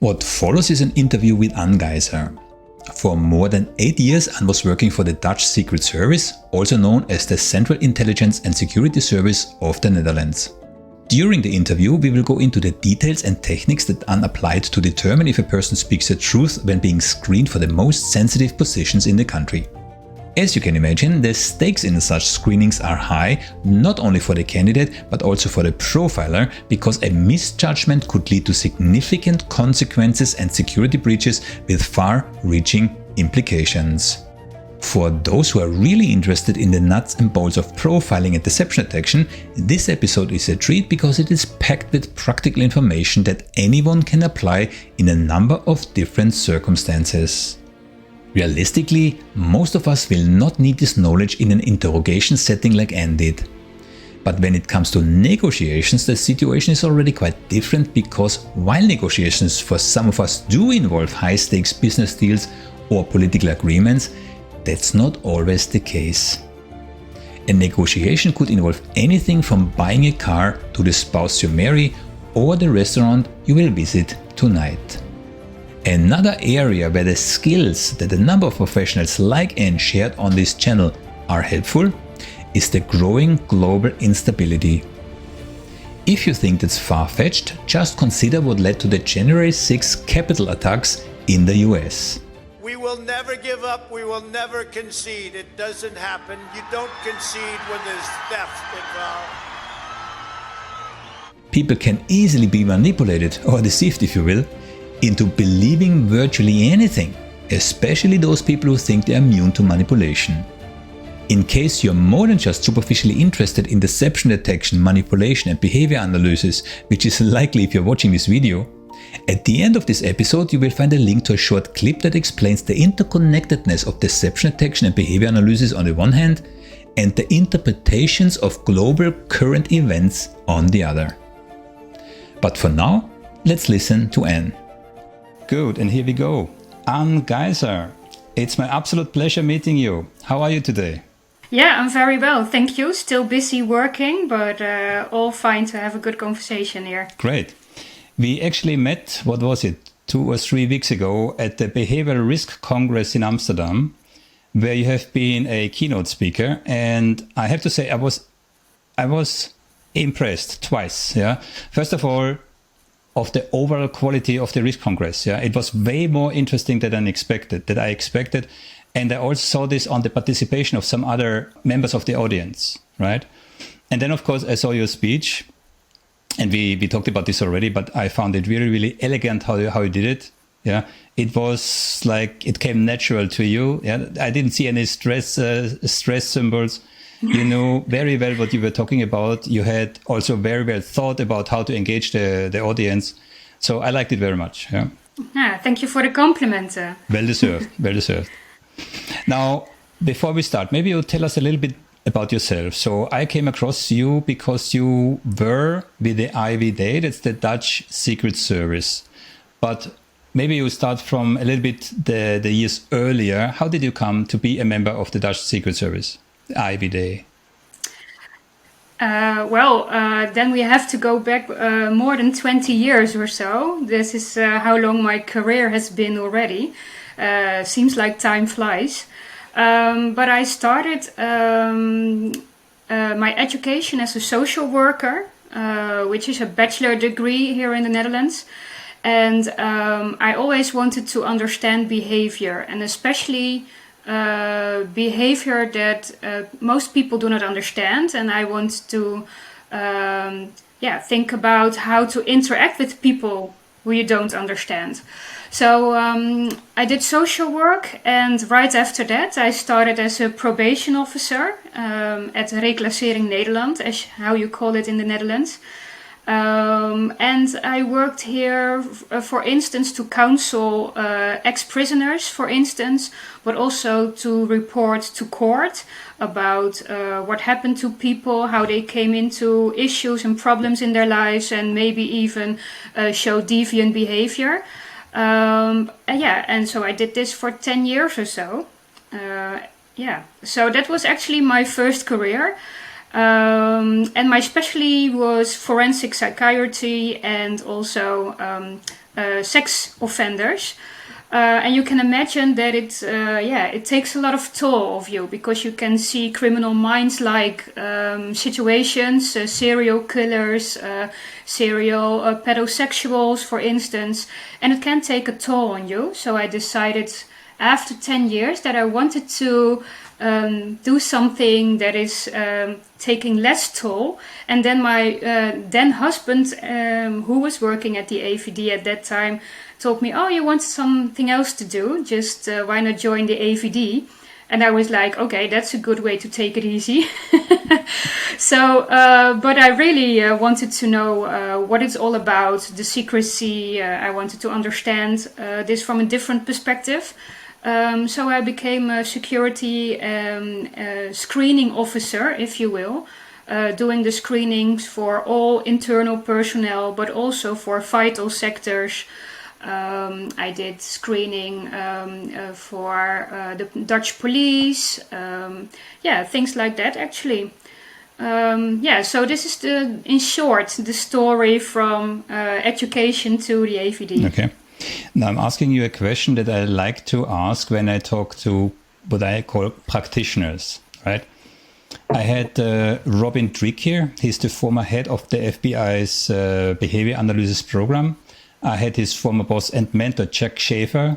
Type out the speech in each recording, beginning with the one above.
What follows is an interview with An Gaiser. For more than 8 years, An was working for the Dutch Secret Service, also known as the Central Intelligence and Security Service of the Netherlands. During the interview, we will go into the details and techniques that An applied to determine if a person speaks the truth when being screened for the most sensitive positions in the country. As you can imagine, the stakes in such screenings are high, not only for the candidate, but also for the profiler, because a misjudgment could lead to significant consequences and security breaches with far-reaching implications. For those who are really interested in the nuts and bolts of profiling and deception detection, this episode is a treat because it is packed with practical information that anyone can apply in a number of different circumstances. Realistically, most of us will not need this knowledge in an interrogation setting like An did. But when it comes to negotiations, the situation is already quite different, because while negotiations for some of us do involve high-stakes business deals or political agreements, that's not always the case. A negotiation could involve anything from buying a car to the spouse you marry or the restaurant you will visit tonight. Another area where the skills that a number of professionals like An shared on this channel are helpful is the growing global instability. If you think that's far-fetched, just consider what led to the January 6 Capitol attacks in the US. We will never give up. We will never concede. It doesn't happen. You don't concede when there's theft involved. People can easily be manipulated, or deceived if you will, into believing virtually anything, especially those people who think they're immune to manipulation. In case you're more than just superficially interested in deception detection, manipulation and behavior analysis, which is likely if you're watching this video, at the end of this episode you will find a link to a short clip that explains the interconnectedness of deception detection and behavior analysis on the one hand, and the interpretations of global current events on the other. But for now, let's listen to An. Good, and here we go. An Gaiser, it's my absolute pleasure meeting you. How are you today? Yeah, I'm very well, thank you. Still busy working, but all fine to have a good conversation here. Great. We actually met, 2 or 3 weeks ago at the Behavioral Risk Congress in Amsterdam, where you have been a keynote speaker, and I have to say I was impressed twice. Yeah, first of all, of the overall quality of the Risk Congress. Yeah, it was way more interesting than I expected, and I also saw this on the participation of some other members of the audience, right? And then, of course, I saw your speech. And we talked about this already, but I found it really, really elegant how you did it. Yeah, it was like it came natural to you. Yeah, I didn't see any stress symbols. You knew very well what you were talking about. You had also very well thought about how to engage the audience. So I liked it very much. Yeah. Thank you for the compliment. Well deserved. Well deserved. Now, before we start, maybe you'll tell us a little bit about yourself. So I came across you because you were with the AIVD, that's the Dutch Secret Service. But maybe you start from a little bit the years earlier. How did you come to be a member of the Dutch Secret Service, the AIVD? Then we have to go back more than 20 years or so. This is how long my career has been already. Seems like time flies. But I started my education as a social worker, which is a bachelor degree here in the Netherlands. And I always wanted to understand behavior, and especially behavior that most people do not understand. And I want to think about how to interact with people who you don't understand. So I did social work, and right after that I started as a probation officer at Reclassering Nederland, as how you call it in the Netherlands. And I worked here, for instance, to counsel ex-prisoners, for instance, but also to report to court about what happened to people, how they came into issues and problems in their lives, and maybe even show deviant behavior. And so I did this for 10 years or so. So that was actually my first career. And my specialty was forensic psychiatry and also sex offenders. And you can imagine that it takes a lot of toll of you, because you can see criminal minds like situations, serial killers, serial pedosexuals, for instance, and it can take a toll on you. So I decided after 10 years that I wanted to do something that is taking less toll. And then my then husband, who was working at the AIVD at that time, told me, "Oh, you want something else to do? Just why not join the AIVD?" And I was like, "Okay, that's a good way to take it easy." So, but I really wanted to know what it's all about, the secrecy. I wanted to understand this from a different perspective. So I became a security screening officer, if you will, doing the screenings for all internal personnel, but also for vital sectors. I did screening for the Dutch police, things like that actually. So this is in short, the story from education to the AIVD. Okay. Now I'm asking you a question that I like to ask when I talk to what I call practitioners, right? I had Robin Trick here. He's the former head of the FBI's behavior analysis program. I had his former boss and mentor, Jack Schaefer,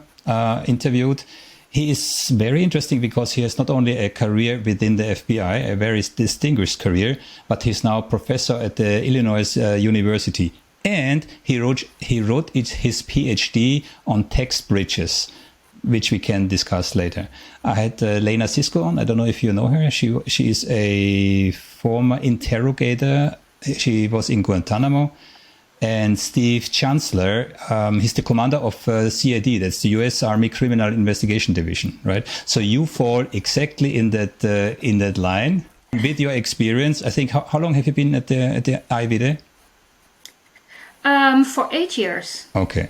interviewed. He is very interesting because he has not only a career within the FBI, a very distinguished career, but he's now professor at the Illinois University. And he wrote his PhD on text bridges, which we can discuss later. I had Lena Sisko on. I don't know if you know her. She is a former interrogator. She was in Guantanamo. And Steve Chancellor, he's the commander of CID. That's the U.S. Army Criminal Investigation Division, right? So you fall exactly in that line with your experience. I think how long have you been at the IVD? For 8 years. Okay.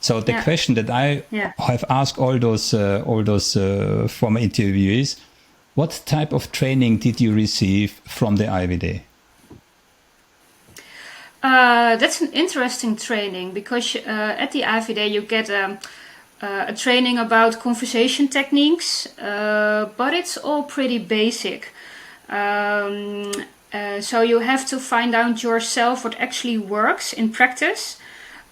So the question that I have asked all those former interviewees, what type of training did you receive from the IVD? That's an interesting training, because at the IVD you get a training about conversation techniques, but it's all pretty basic. So you have to find out yourself what actually works in practice.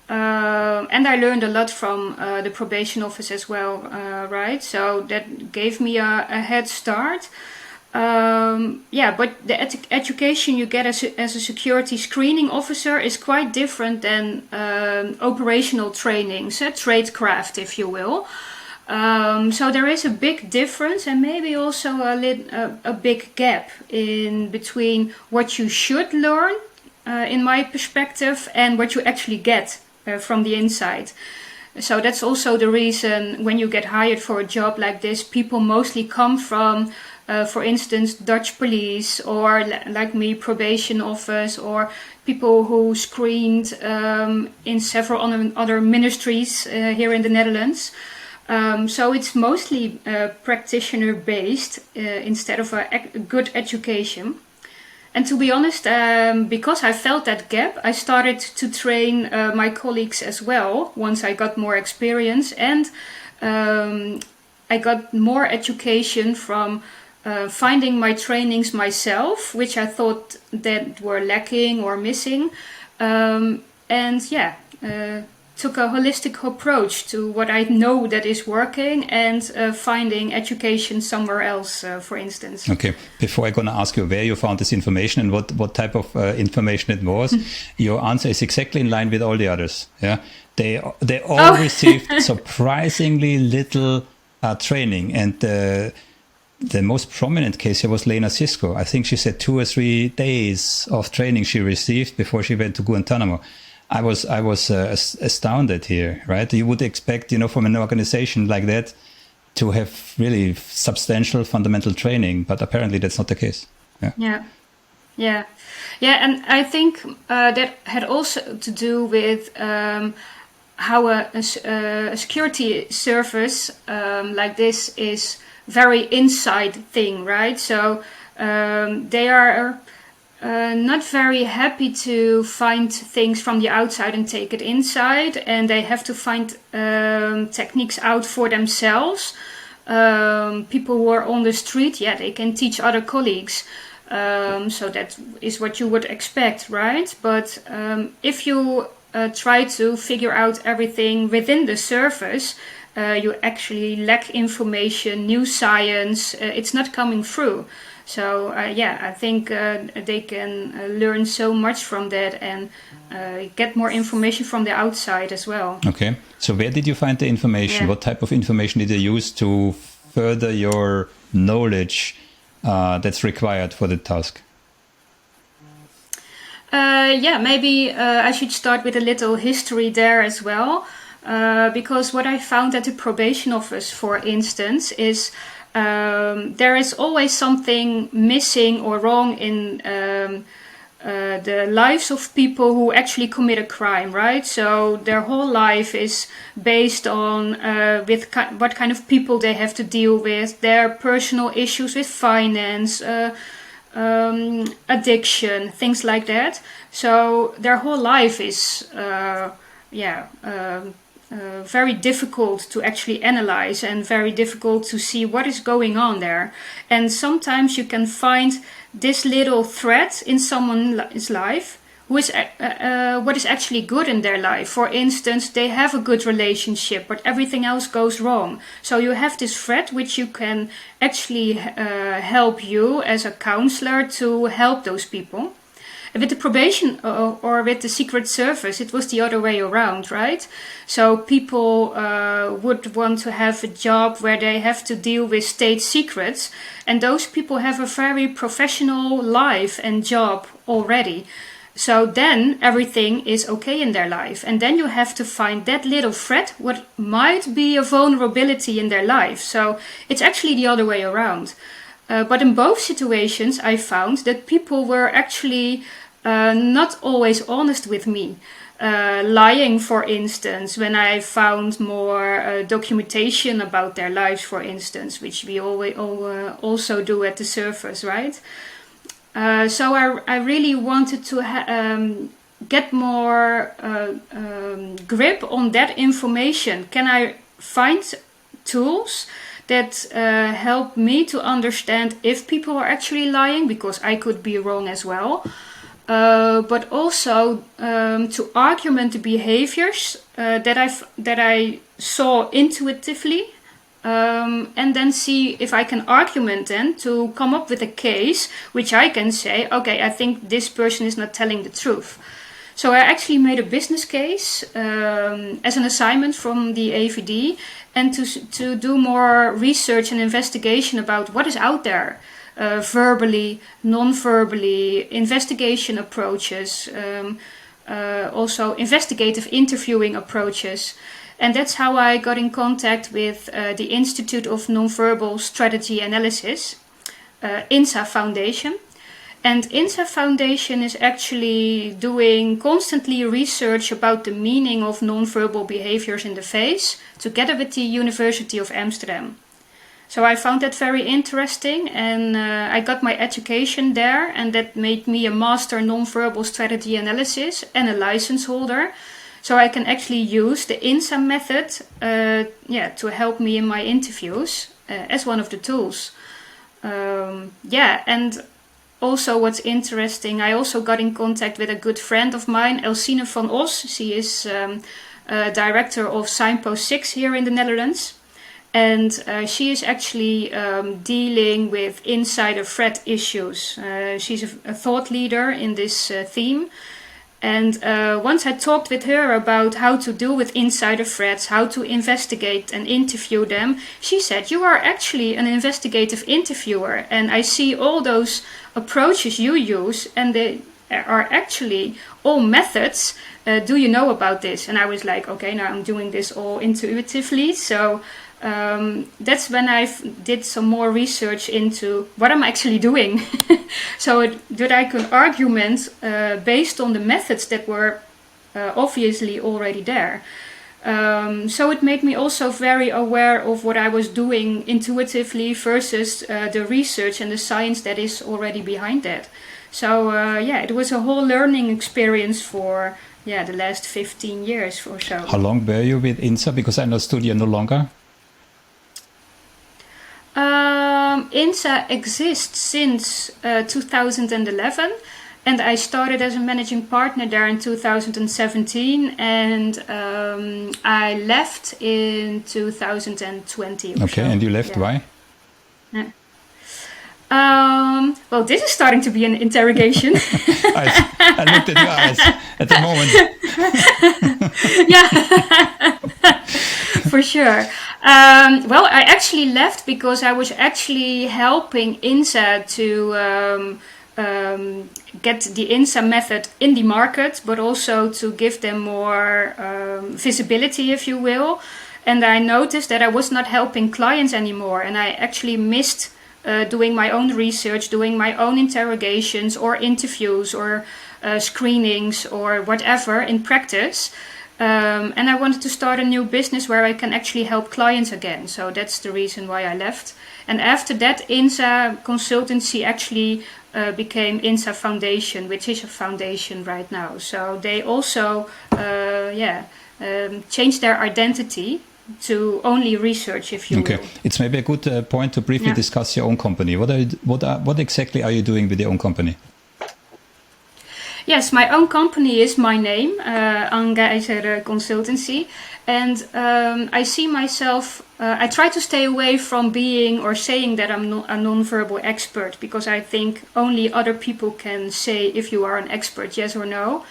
And I learned a lot from the probation office as well, right? So that gave me a head start. But the education you get as a security screening officer is quite different than operational training, so tradecraft, if you will. So there is a big difference, and maybe also a big gap in between what you should learn, in my perspective, and what you actually get from the inside. So that's also the reason when you get hired for a job like this, people mostly come from, for instance, Dutch police, or like me, probation office, or people who screened in several other ministries here in the Netherlands. So it's mostly practitioner based instead of a good education. And to be honest, because I felt that gap, I started to train my colleagues as well once I got more experience, and I got more education from finding my trainings myself, which I thought that were lacking or missing, took a holistic approach to what I know that is working, and finding education somewhere else, for instance. Okay, before I'm going to ask you where you found this information and what type of information it was, your answer is exactly in line with all the others. Yeah, they all received surprisingly little training, and the most prominent case here was Lena Sisko. I think she said 2 or 3 days of training she received before she went to Guantanamo. I was astounded here, right? You would expect, from an organization like that to have really substantial fundamental training, but apparently that's not the case. Yeah. And I think that had also to do with how a security service like this is very inside thing, right? So They are not very happy to find things from the outside and take it inside, and they have to find techniques out for themselves. People who are on the street, they can teach other colleagues. So that is what you would expect, right? But if you try to figure out everything within the surface, you actually lack information, new science, it's not coming through. So I think they can learn so much from that and get more information from the outside as well. Okay, so where did you find the information? What type of information did you use to further your knowledge that's required for the task? Maybe I should start with a little history there as well. Because what I found at the probation office, for instance, is there is always something missing or wrong in the lives of people who actually commit a crime, right? So their whole life is based on what kind of people they have to deal with, their personal issues with finance, addiction, things like that. So their whole life is very difficult to actually analyze and very difficult to see what is going on there. And sometimes you can find this little thread in someone's life who is what is actually good in their life. For instance, they have a good relationship, but everything else goes wrong. So you have this thread which you can actually help you as a counselor to help those people. With the probation or with the Secret Service, it was the other way around, right? So people would want to have a job where they have to deal with state secrets, and those people have a very professional life and job already. So then everything is okay in their life, and then you have to find that little thread, what might be a vulnerability in their life. So it's actually the other way around. But in both situations, I found that people were actually not always honest with me. Lying, for instance, when I found more documentation about their lives, for instance, which we always also do at the surface, right? So I really wanted to get more grip on that information. Can I find tools that help me to understand if people are actually lying, because I could be wrong as well, but also to argument the behaviors that I saw intuitively, and then see if I can argument then to come up with a case which I can say, okay, I think this person is not telling the truth. So I actually made a business case as an assignment from the AIVD, and to do more research and investigation about what is out there, verbally, non-verbally, investigation approaches, also investigative interviewing approaches. And that's how I got in contact with the Institute of Nonverbal Strategy Analysis, INSA Foundation. And INSA Foundation is actually doing constantly research about the meaning of nonverbal behaviors in the face, together with the University of Amsterdam. So I found that very interesting, and I got my education there, and that made me a master nonverbal strategy analysis and a license holder. So I can actually use the INSA method to help me in my interviews as one of the tools. And also what's interesting, I also got in contact with a good friend of mine, Elsine van Os. She is director of Signpost 6 here in the Netherlands. And she is actually dealing with insider threat issues. She's a thought leader in this theme. And once I talked with her about how to deal with insider threats, how to investigate and interview them, she said, "You are actually an investigative interviewer, and I see all those approaches you use, and they are actually all methods. Do you know about this?" And I was like, okay, now I'm doing this all intuitively. So that's when I did some more research into what I'm actually doing. So that I could argument based on the methods that were obviously already there. So it made me also very aware of what I was doing intuitively versus the research and the science that is already behind that. So it was a whole learning experience for the last 15 years or so. How long were you with INSA? Because I understood you're no longer. INSA exists since 2011, and I started as a managing partner there in 2017, and I left in 2020. Okay, and you left, why? Yeah. Well, this is starting to be an interrogation. I looked at your eyes at the moment. Yeah, for sure. Well, I actually left because I was actually helping INSA to get the INSA method in the market, but also to give them more visibility, if you will. And I noticed that I was not helping clients anymore, and I actually missed doing my own research, doing my own interrogations or interviews or screenings or whatever in practice. And I wanted to start a new business where I can actually help clients again. So that's the reason why I left. And after that, INSA consultancy actually became INSA Foundation, which is a foundation right now. So they also changed their identity to only research, if you will. It's maybe a good point to briefly discuss your own company. What exactly are you doing with your own company? Yes, my own company is my name, An Gaiser Consultancy, and I see myself. I try to stay away from being or saying that I'm a non-verbal expert, because I think only other people can say if you are an expert, yes or no.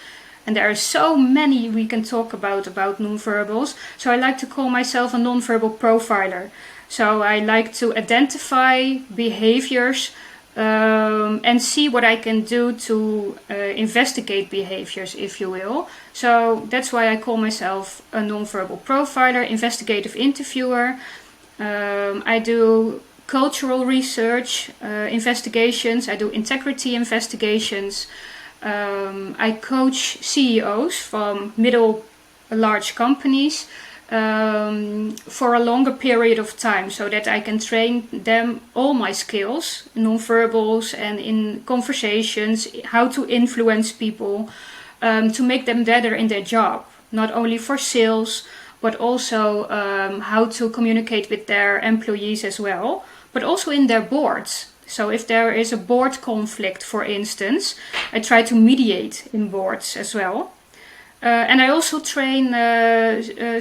And there are so many we can talk about non-verbals. So I like to call myself a non-verbal profiler. So I like to identify behaviours and see what I can do to investigate behaviours, if you will. So that's why I call myself a non-verbal profiler, investigative interviewer. I do cultural research investigations. I do integrity investigations. I coach CEOs from middle large companies for a longer period of time, so that I can train them all my skills, non-verbals and in conversations, how to influence people, to make them better in their job, not only for sales, but also how to communicate with their employees as well, but also in their boards. So if there is a board conflict, for instance, I try to mediate in boards as well. And I also train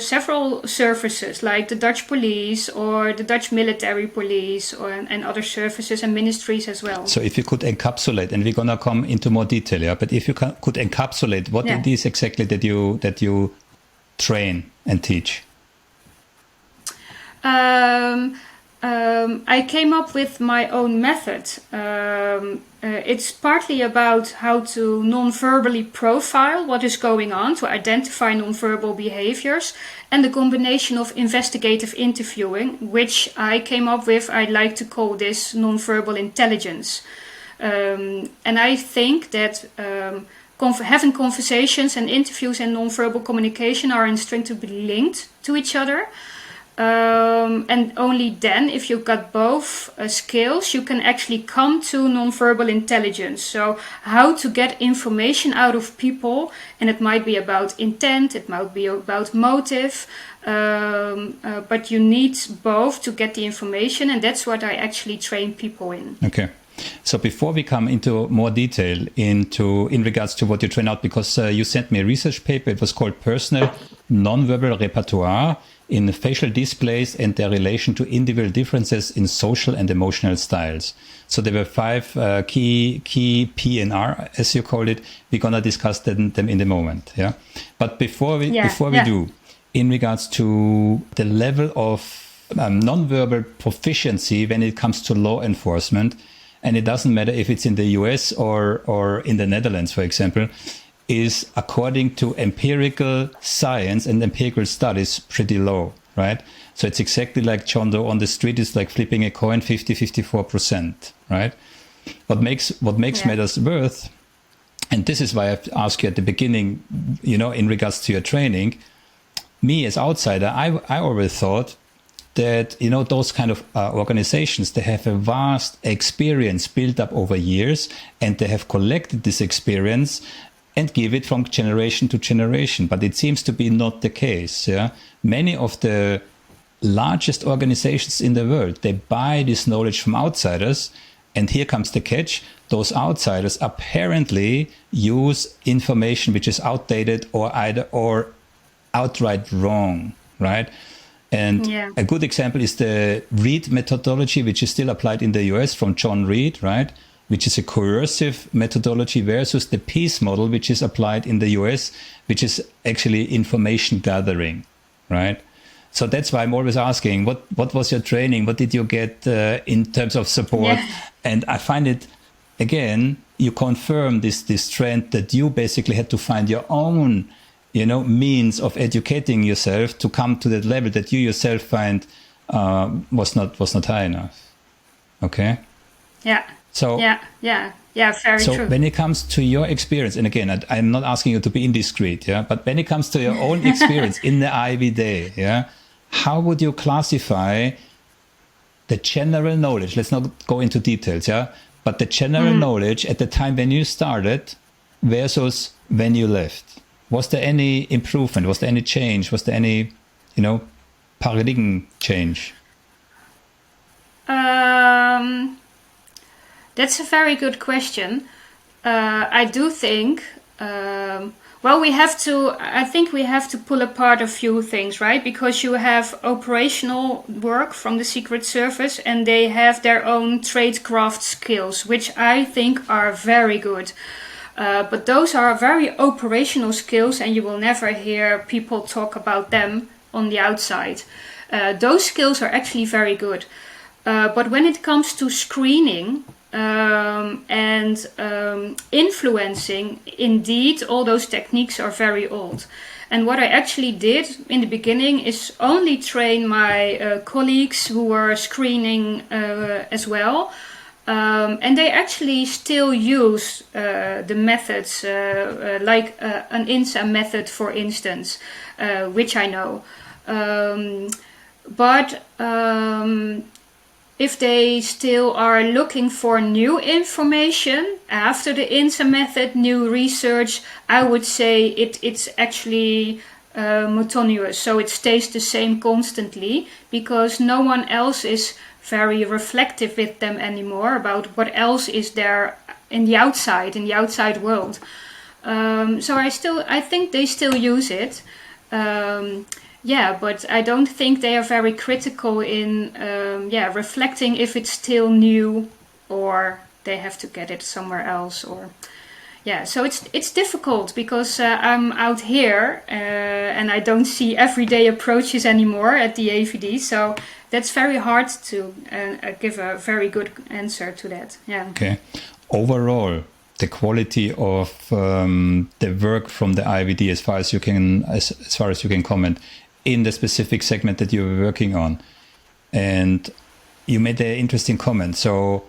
several services like the Dutch police or the Dutch military police and other services and ministries as well. So if you could encapsulate, and we're going to come into more detail, but if you could encapsulate what it is exactly that you train and teach. I came up with my own method. It's partly about how to non-verbally profile what is going on, to identify non-verbal behaviors, and the combination of investigative interviewing, which I came up with. I like to call this non-verbal intelligence. And I think that having conversations and interviews and non-verbal communication are instinctively linked to each other. And only then, if you've got both skills, you can actually come to non-verbal intelligence. So how to get information out of people, and it might be about intent, it might be about motive, but you need both to get the information, and that's what I actually train people in. Okay. So before we come into more detail in regards to what you train out, because you sent me a research paper, it was called Personal Nonverbal Repertoire in Facial Displays and Their Relation to Individual Differences in Social and Emotional Styles. So there were 5 key PNR, as you called it. We're going to discuss them in a moment. Yeah. But before we do, in regards to the level of nonverbal proficiency when it comes to law enforcement, and it doesn't matter if it's in the US or in the Netherlands, for example, is, according to empirical science and empirical studies, pretty low, right? So it's exactly like John Doe on the street is like flipping a coin, 54%, right? What makes matters worse, and this is why I asked you at the beginning, in regards to your training, me as outsider, I always thought that, you know, those kind of organizations, they have a vast experience built up over years, and they have collected this experience and give it from generation to generation. But it seems to be not the case. Yeah, many of the largest organizations in the world, they buy this knowledge from outsiders. And here comes the catch. Those outsiders apparently use information which is outdated or outright wrong, right? And a good example is the Reed methodology, which is still applied in the US from John Reed, right? Which is a coercive methodology versus the peace model, which is applied in the US, which is actually information gathering, right? So that's why I'm always asking, what was your training? What did you get in terms of support? Yeah. And I find it, again, you confirm this trend that you basically had to find your own, you know, means of educating yourself to come to that level that you yourself find was not high enough. Okay. Yeah. So very true. So when it comes to your experience, and again, I'm not asking you to be indiscreet, yeah, but when it comes to your own experience in the IVD, yeah, how would you classify the general knowledge? Let's not go into details, yeah, but the general knowledge at the time when you started versus when you left. Was there any improvement? Was there any change? Was there any, you know, paradigm change? That's a very good question. I do think, I think we have to pull apart a few things, right? Because you have operational work from the Secret Service, and they have their own tradecraft skills, which I think are very good. But those are very operational skills, and you will never hear people talk about them on the outside. Those skills are actually very good. But when it comes to screening and influencing, indeed, all those techniques are very old. And what I actually did in the beginning is only train my colleagues who were screening as well. And they actually still use the methods, like an INSA method, for instance, which I know. But if they still are looking for new information after the INSA method, new research, I would say it's actually monotonous. So it stays the same constantly, because no one else is very reflective with them anymore about what else is there in the outside world. So I think they still use it. But I don't think they are very critical in reflecting if it's still new or they have to get it somewhere else. So it's difficult because I'm out here and I don't see everyday approaches anymore at the AIVD. So that's very hard to give a very good answer to that. Yeah. Okay. Overall, the quality of the work from the IVD, as far as you can comment, in the specific segment that you were working on. And you made an interesting comment. So,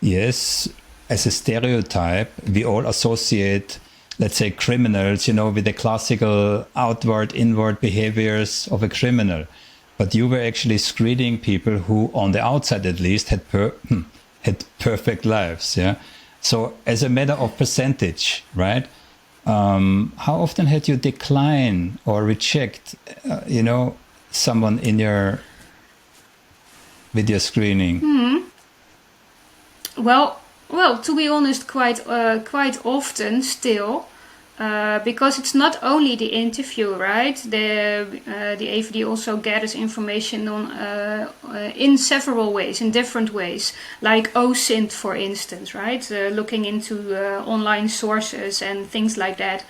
yes, as a stereotype, we all associate, let's say, criminals, with the classical outward, inward behaviors of a criminal. But you were actually screening people who, on the outside at least, had perfect lives. Yeah. So, as a matter of percentage, right? How often had you decline or reject, someone in your video screening? Mm-hmm. Well, to be honest, quite often still, because it's not only the interview, right? The AIVD also gathers information on in several ways, in different ways, like OSINT, for instance, right? Looking into online sources and things like that.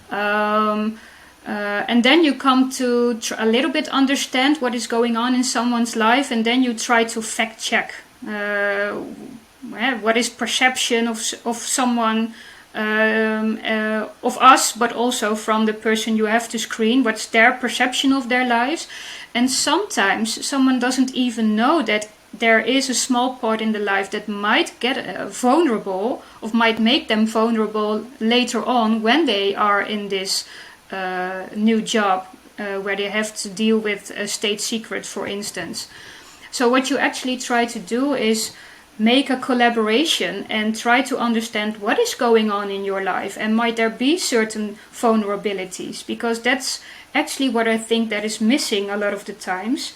And then you come to a little bit understand what is going on in someone's life, and then you try to fact check what is perception of someone, of us, but also from the person you have to screen. What's their perception of their lives? And sometimes someone doesn't even know that there is a small part in the life that might get vulnerable, or might make them vulnerable later on when they are in this new job where they have to deal with a state secret, for instance. So what you actually try to do is make a collaboration and try to understand what is going on in your life, and might there be certain vulnerabilities, because that's actually what I think that is missing a lot of the times.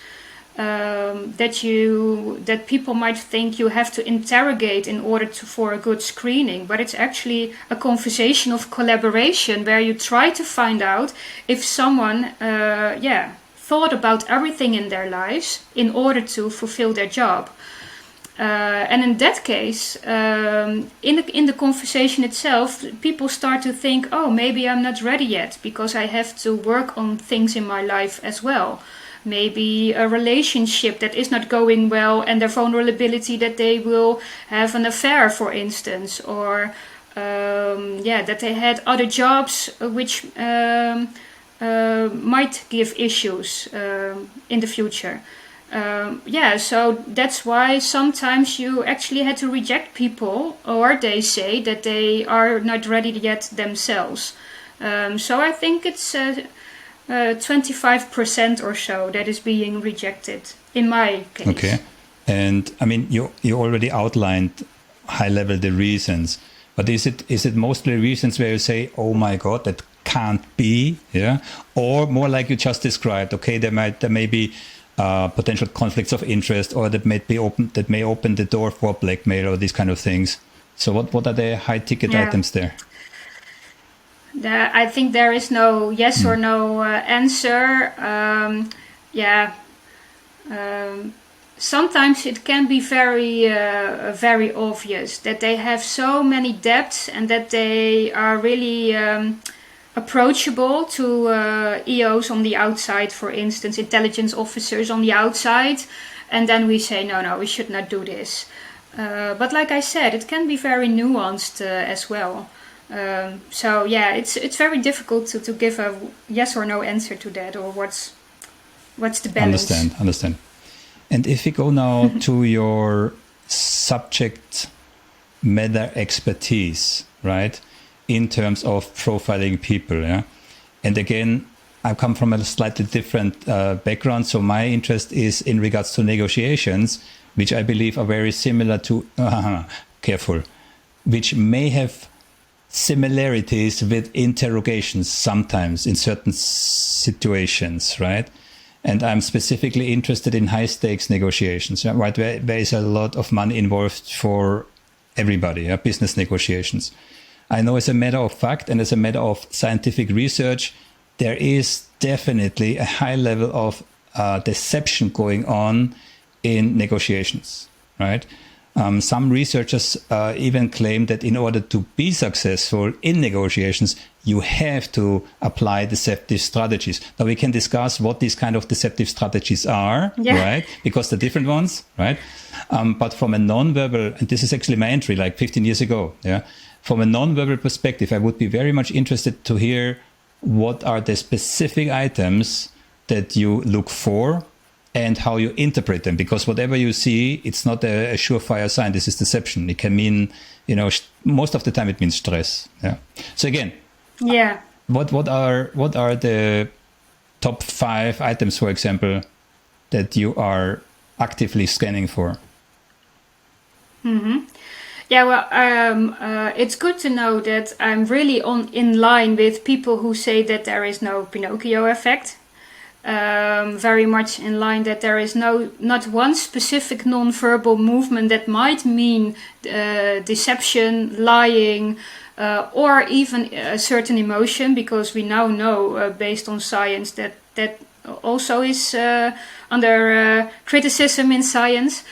That people might think you have to interrogate in order for a good screening, but it's actually a conversation of collaboration where you try to find out if someone thought about everything in their lives in order to fulfill their job. And in that case, in the conversation itself, people start to think, oh, maybe I'm not ready yet because I have to work on things in my life as well. Maybe a relationship that is not going well, and their vulnerability that they will have an affair, for instance, or that they had other jobs which might give issues in the future. So that's why sometimes you actually had to reject people, or they say that they are not ready yet themselves. So I think it's 25% or so that is being rejected in my case. Okay. And I mean, you already outlined high level the reasons, but is it mostly reasons where you say, oh my God, that can't be, yeah? Or more like you just described, okay, there may be potential conflicts of interest, or that may open the door for blackmail or these kind of things. So what are the high ticket items there? I think there is no yes or no answer. Sometimes it can be very obvious that they have so many debts and that they are really approachable to EOs on the outside, for instance, intelligence officers on the outside, and then we say no, we should not do this. But like I said, it can be very nuanced as well. It's very difficult to give a yes or no answer to that, or what's the balance. Understand. And if we go now to your subject matter expertise, right, in terms of profiling people, yeah. And again, I come from a slightly different background, so my interest is in regards to negotiations, which I believe are very similar to which may have similarities with interrogations sometimes in certain situations, right? And I'm specifically interested in high stakes negotiations, right? Where there is a lot of money involved for everybody, business negotiations. I know as a matter of fact and as a matter of scientific research, there is definitely a high level of deception going on in negotiations, right? Some researchers even claim that in order to be successful in negotiations, you have to apply deceptive strategies. Now we can discuss what these kind of deceptive strategies are, right? Because they're different ones, right? But from a nonverbal, and this is actually my entry like 15 years ago, from a nonverbal perspective, I would be very much interested to hear what are the specific items that you look for and how you interpret them, because whatever you see, it's not a surefire sign. This is deception. It can mean, most of the time it means stress. Yeah. So again, what are the top 5 items, for example, that you are actively scanning for? Mm-hmm. Yeah, well, it's good to know that I'm really in line with people who say that there is no Pinocchio effect. Very much in line that there is not one specific non-verbal movement that might mean deception, lying, or even a certain emotion, because we now know based on science that also is under criticism in science.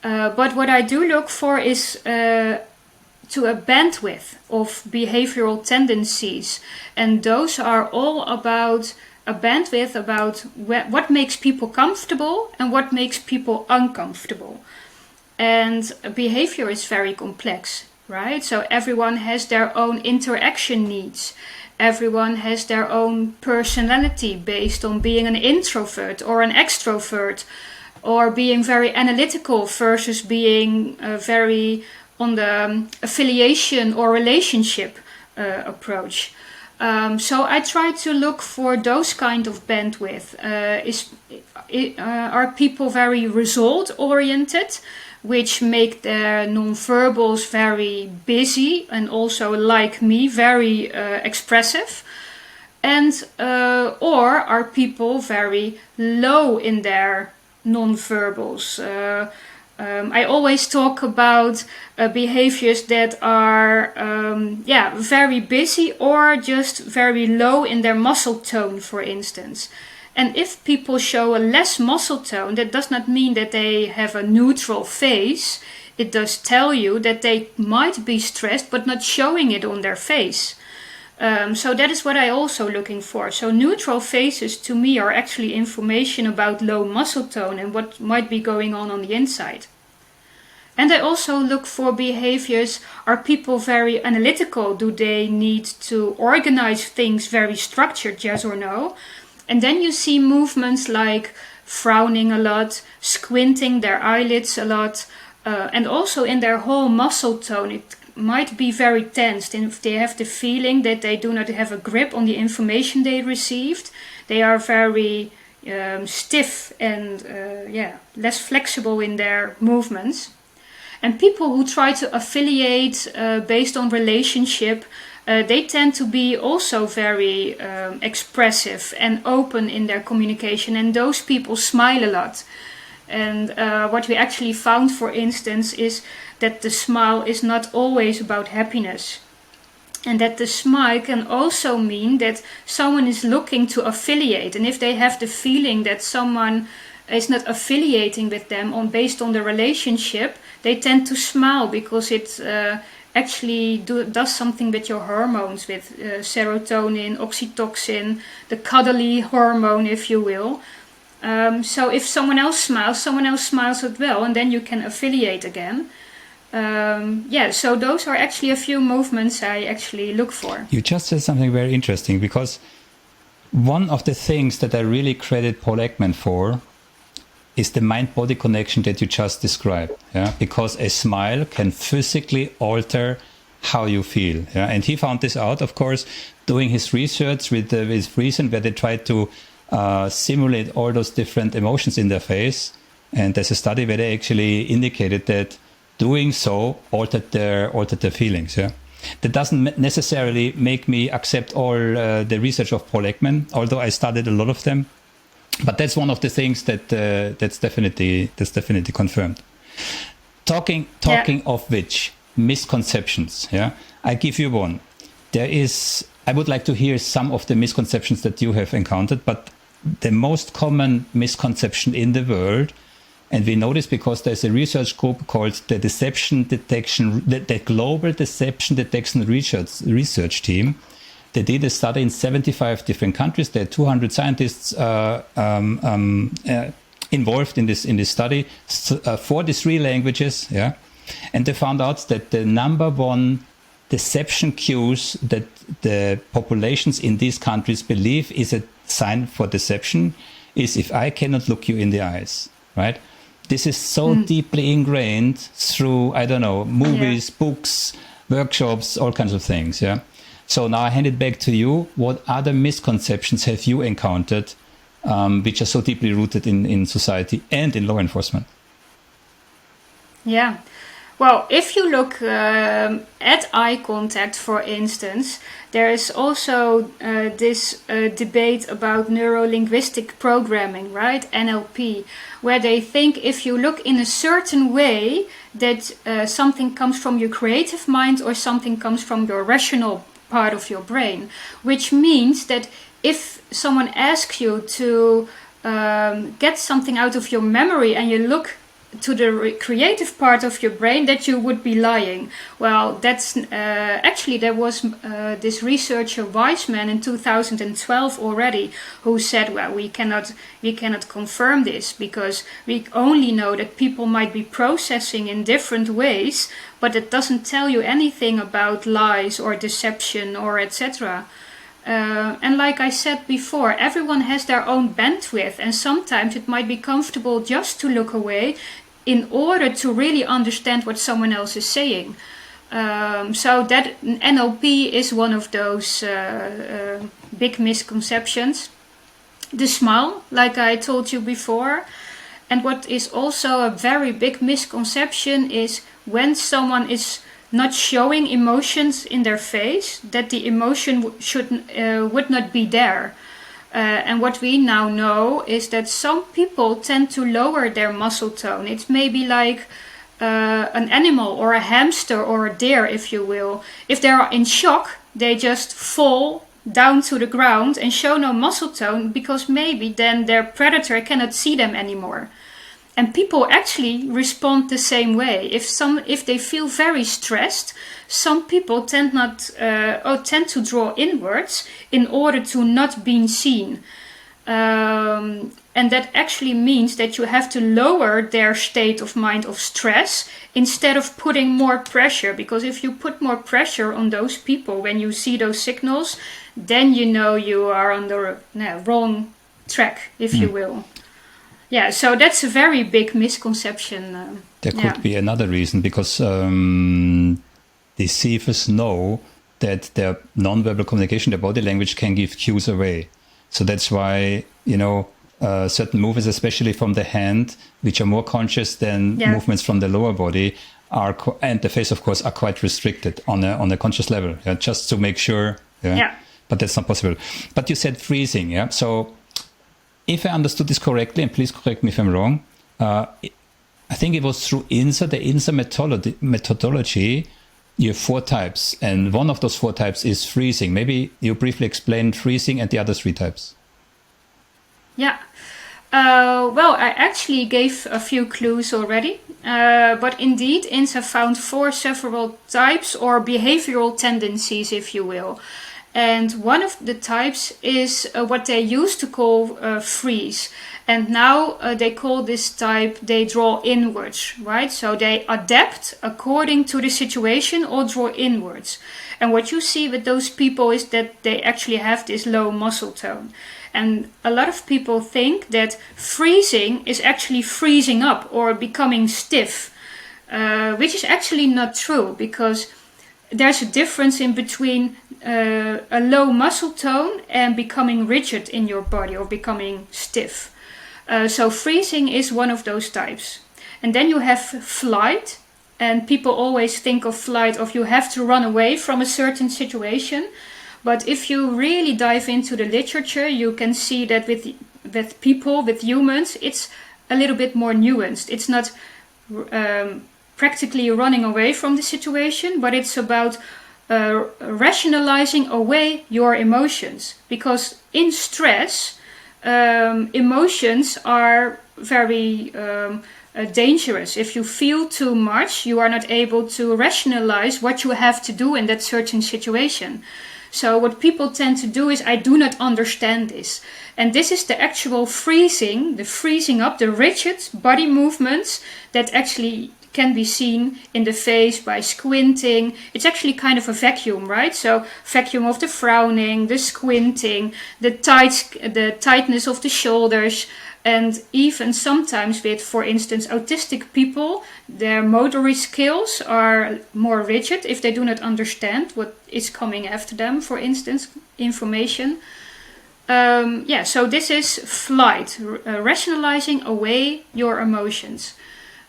But what I do look for is to a bandwidth of behavioral tendencies, and those are all about a bandwidth about what makes people comfortable and what makes people uncomfortable. And behavior is very complex, right? So everyone has their own interaction needs. Everyone has their own personality based on being an introvert or an extrovert, or being very analytical versus being very on the affiliation or relationship approach. So I try to look for those kind of bandwidth. Are people very result-oriented, which make their non-verbals very busy and also, like me, very expressive? And or are people very low in their non-verbals? I always talk about behaviors that are very busy or just very low in their muscle tone, for instance. And if people show a less muscle tone, that does not mean that they have a neutral face. It does tell you that they might be stressed but not showing it on their face. So that is what I also looking for. So neutral faces to me are actually information about low muscle tone and what might be going on the inside. And I also look for behaviors. Are people very analytical? Do they need to organize things very structured, yes or no? And then you see movements like frowning a lot, squinting their eyelids a lot, and also in their whole muscle tone. It might be very tense, and if they have the feeling that they do not have a grip on the information they received, they are very stiff and less flexible in their movements. And people who try to affiliate based on relationship, they tend to be also very expressive and open in their communication, and those people smile a lot. And what we actually found, for instance, is that the smile is not always about happiness. And that the smile can also mean that someone is looking to affiliate. And if they have the feeling that someone is not affiliating with them based on the relationship, they tend to smile because it actually does something with your hormones, with serotonin, oxytocin, the cuddly hormone, if you will. So if someone else smiles as well, and then you can affiliate again. So those are actually a few movements I actually look for. You just said something very interesting, because one of the things that I really credit Paul Ekman for is the mind-body connection that you just described. Yeah? Because a smile can physically alter how you feel. Yeah? And he found this out, of course, doing his research with Friesen, where they tried to simulate all those different emotions in their face. And there's a study where they actually indicated that doing so altered their feelings. Yeah? That doesn't necessarily make me accept all the research of Paul Ekman, although I studied a lot of them. But that's one of the things that's definitely confirmed. Talking of which, misconceptions. Yeah, I give you one. I would like to hear some of the misconceptions that you have encountered, but the most common misconception in the world, and we know this because there's a research group called the Global Deception Detection Research Team. They did a study in 75 different countries. There are 200 scientists involved in this study, 43 languages. Yeah, and they found out that the number one deception cues that the populations in these countries believe is a sign for deception is if I cannot look you in the eyes. Right? This is so deeply ingrained through, I don't know, movies, books, workshops, all kinds of things. Yeah. So now I hand it back to you. What other misconceptions have you encountered which are so deeply rooted in society and in law enforcement? Yeah. Well, if you look at eye contact, for instance, there is also this debate about neuro-linguistic programming, right? NLP, where they think if you look in a certain way that something comes from your creative mind or something comes from your rational part of your brain, which means that if someone asks you to get something out of your memory and you look to the creative part of your brain, that you would be lying. Well, that's actually there was this researcher Weissman in 2012 already who said, well, we cannot confirm this because we only know that people might be processing in different ways, but it doesn't tell you anything about lies or deception or etc. And like I said before, everyone has their own bandwidth, and sometimes it might be comfortable just to look away in order to really understand what someone else is saying. So that NLP is one of those big misconceptions. The smile, like I told you before. And what is also a very big misconception is when someone is not showing emotions in their face, that the emotion would not be there. And what we now know is that some people tend to lower their muscle tone. It's maybe like an animal or a hamster or a deer, if you will. If they are in shock, they just fall down to the ground and show no muscle tone, because maybe then their predator cannot see them anymore. And people actually respond the same way. If they feel very stressed, some people tend to draw inwards in order to not be seen. And that actually means that you have to lower their state of mind of stress instead of putting more pressure. Because if you put more pressure on those people when you see those signals, then you know you are on the wrong track, if you will. Yeah, so that's a very big misconception. There could be another reason, because deceivers know that their nonverbal communication, their body language, can give cues away. So that's why, certain movements, especially from the hand, which are more conscious than movements from the lower body, and the face, of course, are quite restricted on a conscious level, just to make sure. But that's not possible. But you said freezing, So if I understood this correctly, and please correct me if I'm wrong, I think it was through INSA, the INSA methodology, you have 4 types. And one of those 4 types is freezing. Maybe you briefly explain freezing and the other 3 types. Yeah. Well, I actually gave a few clues already. But indeed, INSA found 4 several types or behavioral tendencies, if you will. And one of the types is what they used to call freeze. And now they call this type, they draw inwards, right? So they adapt according to the situation or draw inwards. And what you see with those people is that they actually have this low muscle tone. And a lot of people think that freezing is actually freezing up or becoming stiff, which is actually not true, because there's a difference in between a low muscle tone and becoming rigid in your body or becoming stiff. So freezing is one of those types. And then you have flight, and people always think of flight of you have to run away from a certain situation. But if you really dive into the literature, you can see that with people, with humans, it's a little bit more nuanced. It's not practically running away from the situation, but it's about rationalizing away your emotions. Because in stress, emotions are very dangerous. If you feel too much, you are not able to rationalize what you have to do in that certain situation. So what people tend to do is, I do not understand this. And this is the actual freezing, the freezing up, the rigid body movements that actually can be seen in the face by squinting. It's actually kind of a vacuum, right? So vacuum of the frowning, the squinting, the tightness of the shoulders, and even sometimes with, for instance, autistic people, their motory skills are more rigid if they do not understand what is coming after them, for instance, information. So this is flight, rationalizing away your emotions.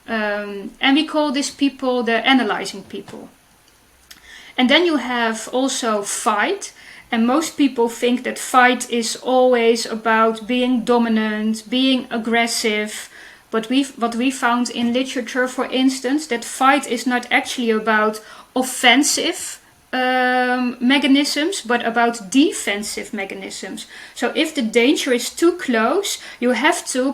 And we call these people the analyzing people. And then you have also fight. And most people think that fight is always about being dominant, being aggressive. But what we found in literature, for instance, that fight is not actually about offensive mechanisms, but about defensive mechanisms. So if the danger is too close, you have to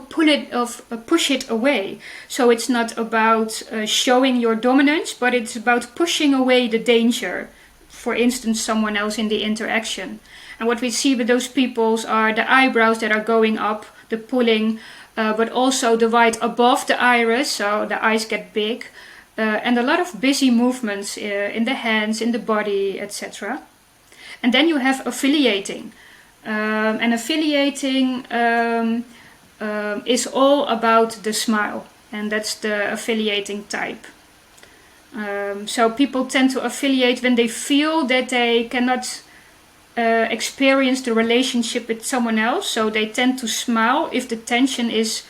push it away. So it's not about showing your dominance, but it's about pushing away the danger. For instance, someone else in the interaction. And what we see with those people are the eyebrows that are going up, the pulling, but also the white above the iris, so the eyes get big, and a lot of busy movements in the hands, in the body, etc. And then you have affiliating. And affiliating is all about the smile, and that's the affiliating type. So people tend to affiliate when they feel that they cannot experience the relationship with someone else. So they tend to smile if the tension is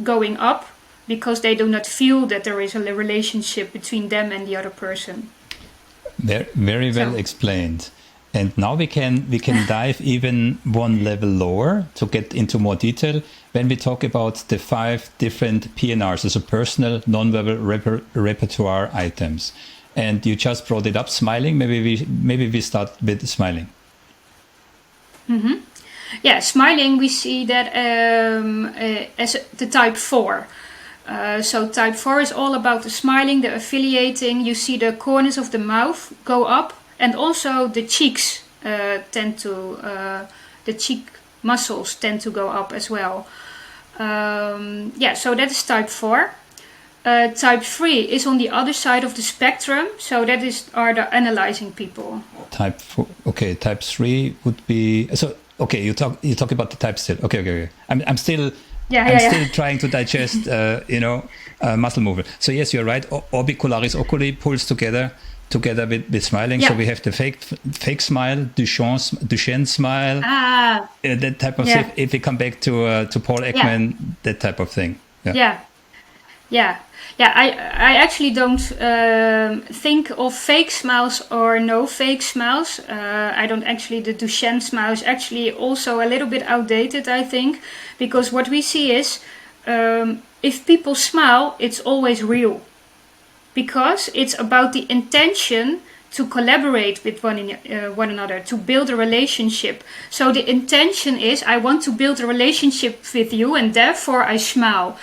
going up, because they do not feel that there is a relationship between them and the other person. Very well explained. And now we can dive even one level lower to get into more detail when we talk about the 5 different PNRs, so personal nonverbal repertoire items. And you just brought it up, smiling. Maybe we start with smiling. Mm-hmm. Yeah, smiling, we see that as the type 4. So type 4 is all about the smiling, the affiliating. You see the corners of the mouth go up, and also the cheeks the cheek muscles tend to go up as well. So that is type 4. Type 3 is on the other side of the spectrum, so that are the analyzing people. Type 4. Okay, type 3 would be. So okay, you talk about the type still. Okay. I'm still. I'm still trying to digest, muscle movement. So yes, you're right. Orbicularis oculi pulls together with smiling. Yeah. So we have the fake smile, Duchenne smile, that type of thing. If we come back to Paul Ekman, that type of thing. I actually don't think of fake smiles or no fake smiles. I don't actually. The Duchenne smile is actually also a little bit outdated, I think, because what we see is if people smile, it's always real, because it's about the intention to collaborate with one another, to build a relationship. So the intention is, I want to build a relationship with you, and therefore I smile.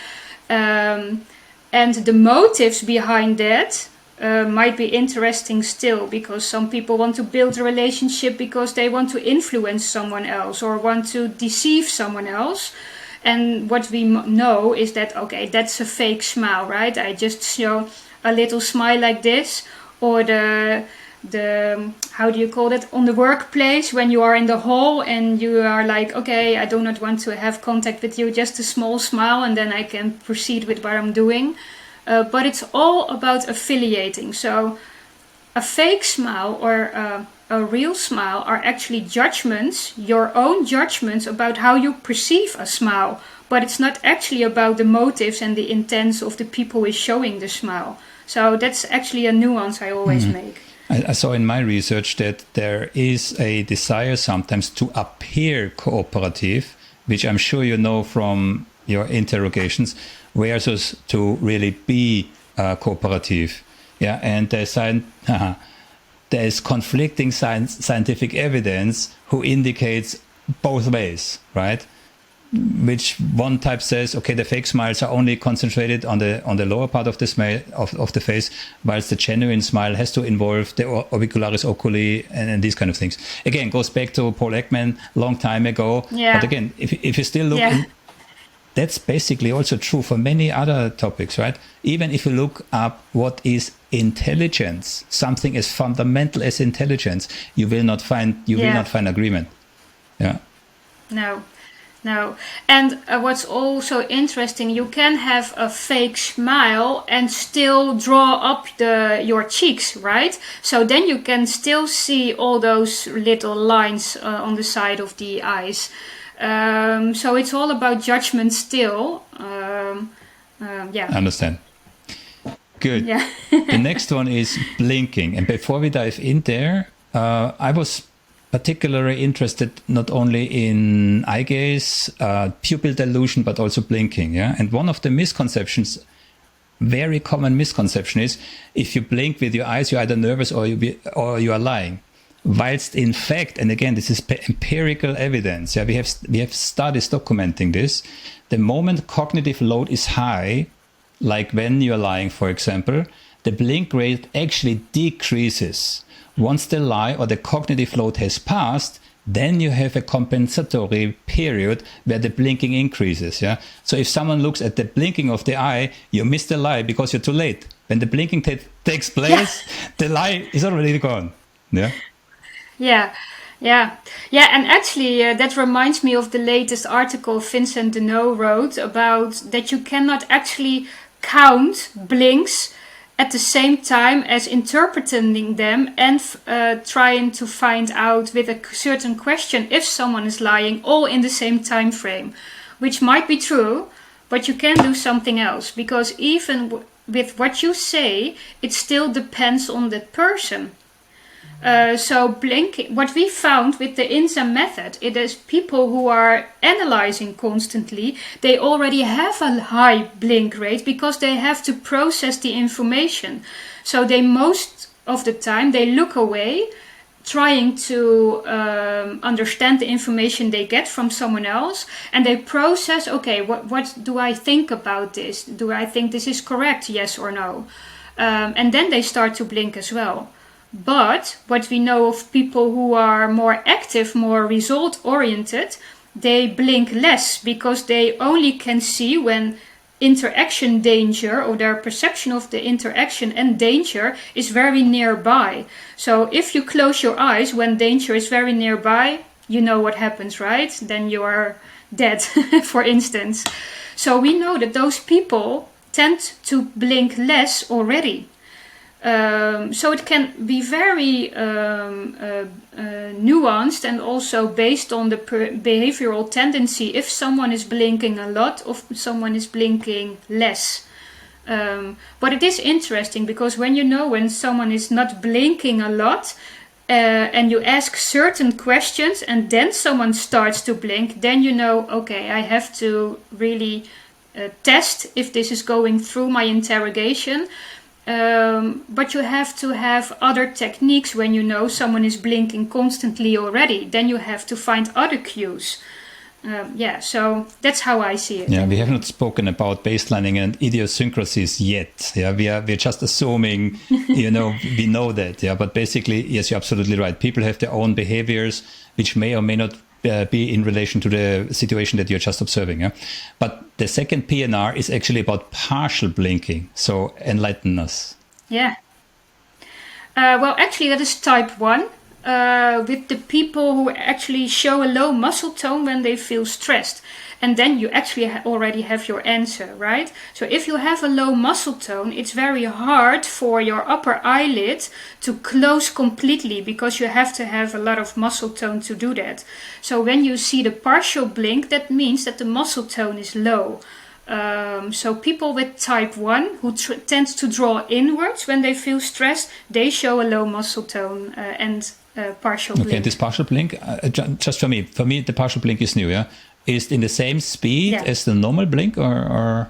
And the motives behind that might be interesting still, because some people want to build a relationship because they want to influence someone else or want to deceive someone else. And what we know is that, okay, that's a fake smile, right? I just show a little smile like this, or the how do you call it, on the workplace when you are in the hall and you are like, okay, I do not want to have contact with you, just a small smile, and then I can proceed with what I'm doing. But it's all about affiliating. So a fake smile or a real smile are actually judgments, your own judgments about how you perceive a smile. But it's not actually about the motives and the intents of the people who is showing the smile. So that's actually a nuance I always make. I saw in my research that there is a desire sometimes to appear cooperative, which I'm sure you know from your interrogations, versus to really be cooperative. Yeah, and there's conflicting scientific evidence who indicates both ways, right? Which one type says, okay, the fake smiles are only concentrated on the lower part of the smile of the face, whilst the genuine smile has to involve the orbicularis oculi and these kind of things. Again, goes back to Paul Ekman, long time ago. Yeah. But again, if you still look, that's basically also true for many other topics, right? Even if you look up what is intelligence, something as fundamental as intelligence, you will not find agreement. Yeah. No. And what's also interesting, you can have a fake smile and still draw up your cheeks, right? So then you can still see all those little lines on the side of the eyes. So it's all about judgment still. I understand. Good. Yeah. The next one is blinking. And before we dive in there, I was particularly interested not only in eye gaze, pupil dilution, but also blinking. Yeah, and one of the misconceptions, very common misconception, is if you blink with your eyes, you're either nervous or you are lying. Whilst in fact, and again, this is empirical evidence. Yeah, we have studies documenting this. The moment cognitive load is high, like when you're lying, for example, the blink rate actually decreases. Once the lie or the cognitive load has passed, then you have a compensatory period where the blinking increases. Yeah. So if someone looks at the blinking of the eye, you miss the lie because you're too late. When the blinking takes place, the lie is already gone. Yeah. And actually that reminds me of the latest article Vincent Deneau wrote about that you cannot actually count blinks at the same time as interpreting them and trying to find out with a certain question if someone is lying, all in the same time frame, which might be true, but you can do something else, because even with what you say, it still depends on the person. So blinking, what we found with the INSA method, it is people who are analyzing constantly, they already have a high blink rate because they have to process the information. So they most of the time, they look away, trying to understand the information they get from someone else, and they process, okay, what do I think about this? Do I think this is correct, yes or no? And then they start to blink as well. But what we know of people who are more active, more result-oriented, they blink less because they only can see when interaction danger, or their perception of the interaction and danger, is very nearby. So if you close your eyes when danger is very nearby, you know what happens, right? Then you are dead, for instance. So we know that those people tend to blink less already. So it can be very nuanced, and also based on the behavioral tendency, if someone is blinking a lot or someone is blinking less. But it is interesting because when someone is not blinking a lot, and you ask certain questions and then someone starts to blink, then you know, okay, I have to really test if this is going through my interrogation. But you have to have other techniques when you know someone is blinking constantly already. Then you have to find other cues. So that's how I see it. Yeah, we have not spoken about baselining and idiosyncrasies yet. Yeah, we're just assuming, we know that. Yeah, but basically, yes, you're absolutely right. People have their own behaviors, which may or may not be in relation to the situation that you're just observing. Yeah? But the second PNR is actually about partial blinking. So enlighten us. Yeah. Well, actually, that is type 1. With the people who actually show a low muscle tone when they feel stressed. And then you actually already have your answer, right? So if you have a low muscle tone, it's very hard for your upper eyelid to close completely because you have to have a lot of muscle tone to do that. So when you see the partial blink, that means that the muscle tone is low. So people with type 1 who tend to draw inwards when they feel stressed, they show a low muscle tone and partial blink. Okay, this partial blink, just for me, the partial blink is new, yeah? Is it in the same speed as the normal blink, or?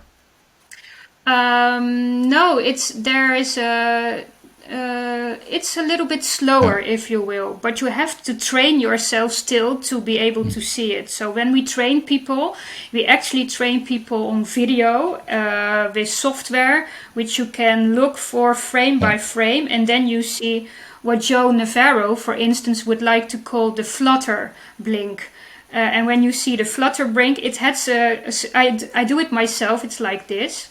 No, it's a little bit slower, if you will, but you have to train yourself still to be able to see it. So when we train people, we actually train people on video with software, which you can look for frame by frame, and then you see what Joe Navarro, for instance, would like to call the flutter blink. And when you see the flutter blink, it has I do it myself, it's like this.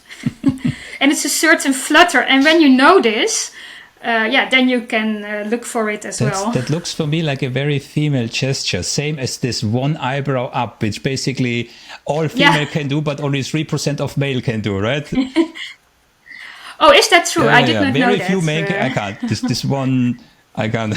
And it's a certain flutter. And when you know this, then you can look for it as well. That looks for me like a very female gesture, same as this one eyebrow up, which basically all female can do, but only 3% of male can do, right? Oh, is that true? I did not know that. Very few men, I can't. This one, I can't.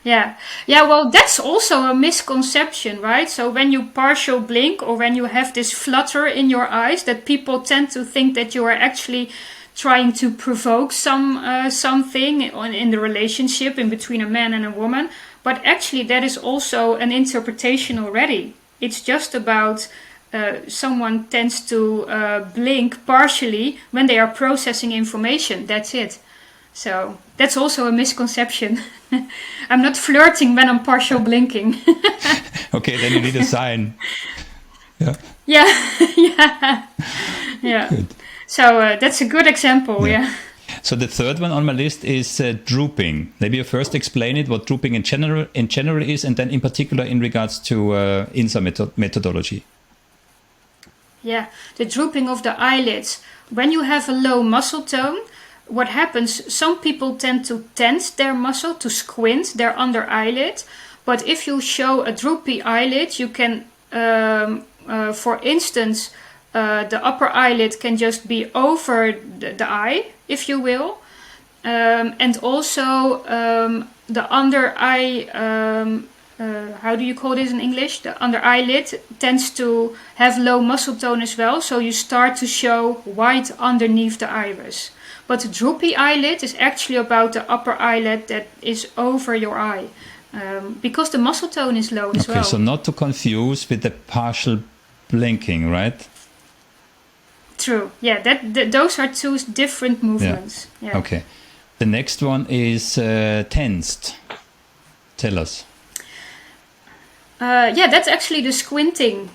Yeah, well, that's also a misconception, right? So when you partial blink or when you have this flutter in your eyes, that people tend to think that you are actually trying to provoke something in the relationship in between a man and a woman. But actually, that is also an interpretation already. It's just about someone tends to blink partially when they are processing information. That's it. So that's also a misconception. I'm not flirting when I'm partial blinking. Okay, then you need a sign. Yeah. Good. So that's a good example, yeah. So the third one on my list is drooping. Maybe you first explain it, what drooping in general is, and then in particular in regards to INSA methodology. Yeah, the drooping of the eyelids. When you have a low muscle tone, what happens, some people tend to tense their muscle, to squint their under eyelid. But if you show a droopy eyelid, you can, for instance, the upper eyelid can just be over the eye, if you will. And also the under eye, how do you call this in English? The under eyelid tends to have low muscle tone as well, so you start to show white underneath the iris. But the droopy eyelid is actually about the upper eyelid that is over your eye, because the muscle tone is low as well. Okay, so not to confuse with the partial blinking, right? True. Yeah, those are two different movements. Yeah. Okay. The next one is tensed. Tell us. That's actually the squinting.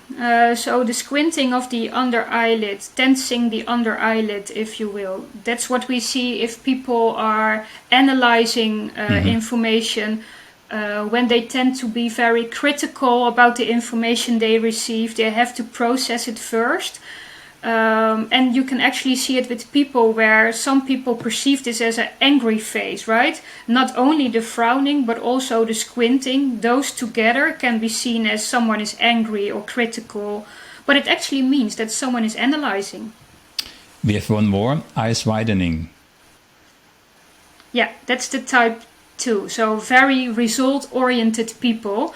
So the squinting of the under eyelid, tensing the under eyelid, if you will. That's what we see if people are analyzing information. When they tend to be very critical about the information they receive, they have to process it first. And you can actually see it with people where some people perceive this as an angry face, right? Not only the frowning, but also the squinting. Those together can be seen as someone is angry or critical, but it actually means that someone is analyzing. We have one more, eyes widening. Yeah, that's the type 2. So very result-oriented people.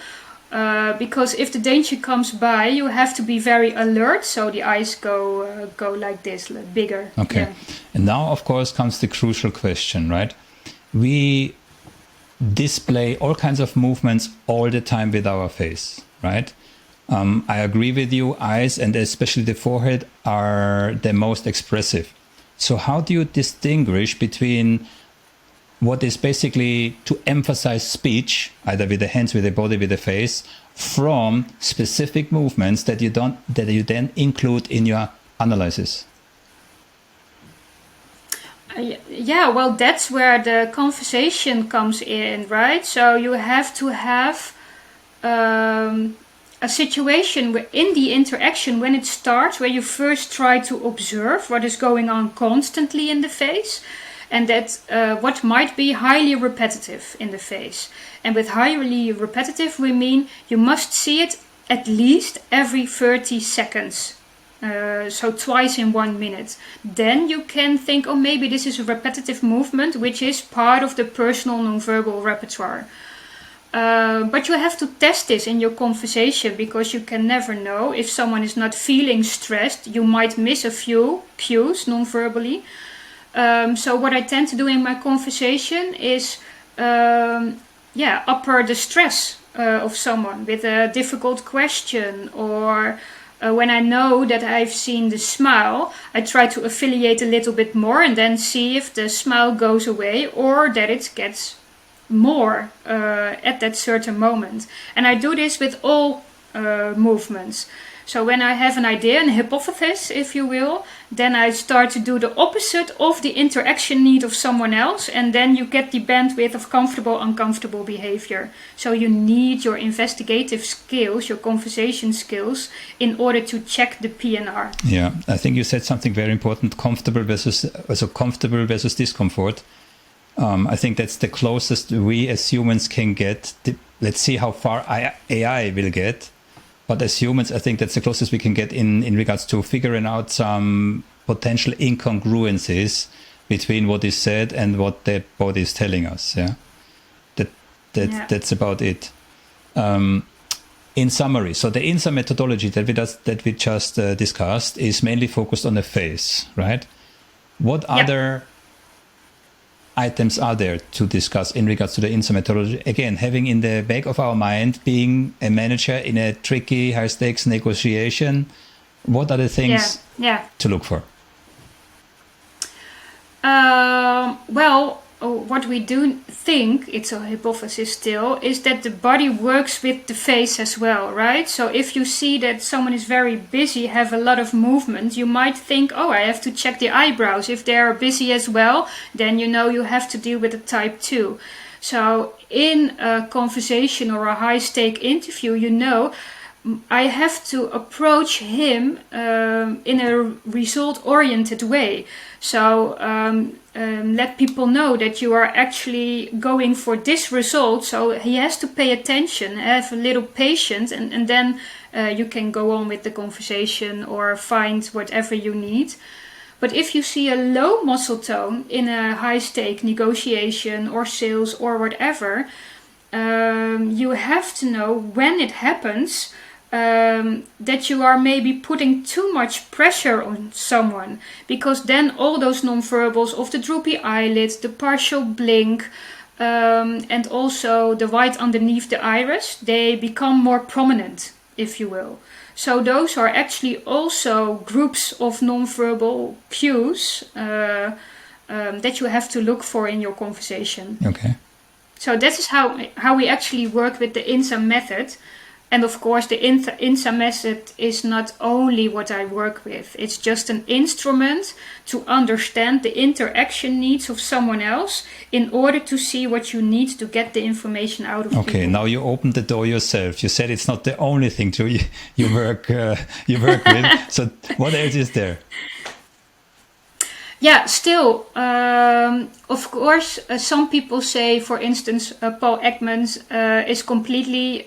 Because if the danger comes by, you have to be very alert. So the eyes go like this, like bigger. Okay. Yeah. And now, of course, comes the crucial question, right? We display all kinds of movements all the time with our face, right? I agree with you. Eyes, and especially the forehead, are the most expressive. So how do you distinguish between what is basically to emphasize speech, either with the hands, with the body, with the face, from specific movements that you then include in your analysis? Yeah, well, that's where the conversation comes in, right? So you have to have a situation where in the interaction, when it starts, where you first try to observe what is going on constantly in the face, and that what might be highly repetitive in the face. And with highly repetitive, we mean you must see it at least every 30 seconds. So twice in 1 minute. Then you can think, oh, maybe this is a repetitive movement, which is part of the personal nonverbal repertoire. But you have to test this in your conversation, because you can never know. If someone is not feeling stressed, you might miss a few cues nonverbally. So what I tend to do in my conversation is upper the stress of someone with a difficult question, or when I know that I've seen the smile, I try to affiliate a little bit more and then see if the smile goes away or that it gets more at that certain moment. And I do this with all movements. So when I have an idea, an hypothesis, if you will, then I start to do the opposite of the interaction need of someone else, and then you get the bandwidth of comfortable, uncomfortable behavior. So you need your investigative skills, your conversation skills, in order to check the PNR. Yeah, I think you said something very important: comfortable versus discomfort. I think that's the closest we as humans can get. Let's see how far AI will get. But as humans, I think that's the closest we can get in regards to figuring out some potential incongruences between what is said and what the body is telling us. Yeah, that's about it. In summary, so the INSA methodology that we just discussed is mainly focused on the face, right? What other items are there to discuss in regards to the INSA methodology? Again, having in the back of our mind, being a manager in a tricky, high-stakes negotiation, what are the things to look for? What we do think, it's a hypothesis still, is that the body works with the face as well, right? So if you see that someone is very busy, have a lot of movement, you might think, oh, I have to check the eyebrows. If they are busy as well, then you know you have to deal with a type 2. So in a conversation or a high-stake interview, you know, I have to approach him in a result-oriented way. So let people know that you are actually going for this result. So he has to pay attention, have a little patience, and then you can go on with the conversation or find whatever you need. But if you see a low muscle tone in a high-stake negotiation or sales or whatever, you have to know when it happens that you are maybe putting too much pressure on someone, because then all those nonverbals of the droopy eyelids, the partial blink, and also the white underneath the iris, they become more prominent, if you will. So those are actually also groups of nonverbal cues that you have to look for in your conversation. Okay. So that is how we actually work with the INSA method. And of course, the INSA method is not only what I work with. It's just an instrument to understand the interaction needs of someone else in order to see what you need to get the information out of Okay, people. now you opened the door yourself. You said it's not the only thing you work with. So what else is there? Yeah, still, of course, some people say, for instance, Paul Ekman is completely